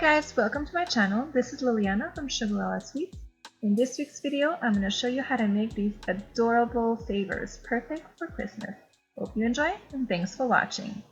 guys, welcome to my channel. This is Liliana from Sugarella Sweets. In this week's video, I'm going to show you how to make these adorable favors perfect for Christmas. Hope you enjoy and thanks for watching.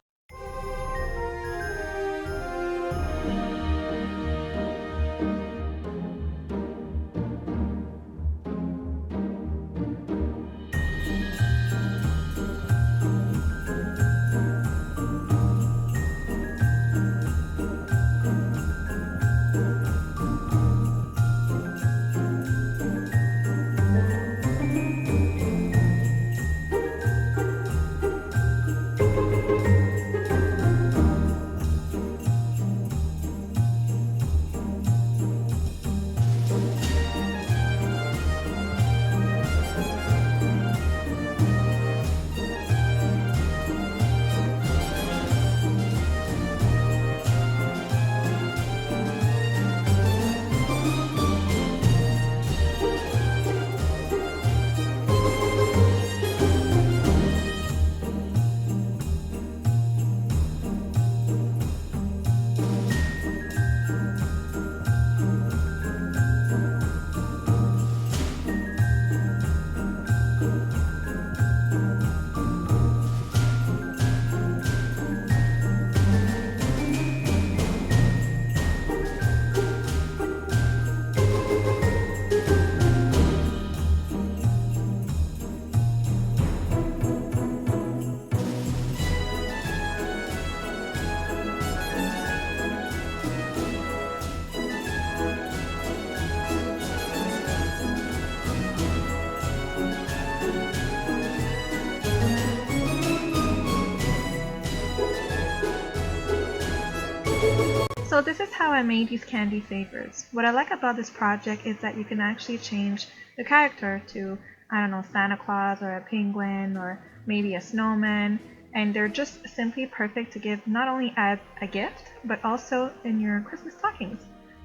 So this is how I made these candy favors. What I like about this project is that you can actually change the character to, I don't know, Santa Claus or a penguin or maybe a snowman, and they're just simply perfect to give not only as a gift but also in your Christmas stockings.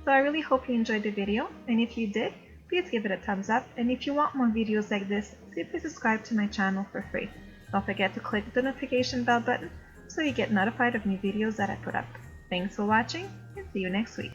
So I really hope you enjoyed the video, and if you did, please give it a thumbs up, and if you want more videos like this, simply subscribe to my channel for free. Don't forget to click the notification bell button so you get notified of new videos that I put up. Thanks for watching, and see you next week.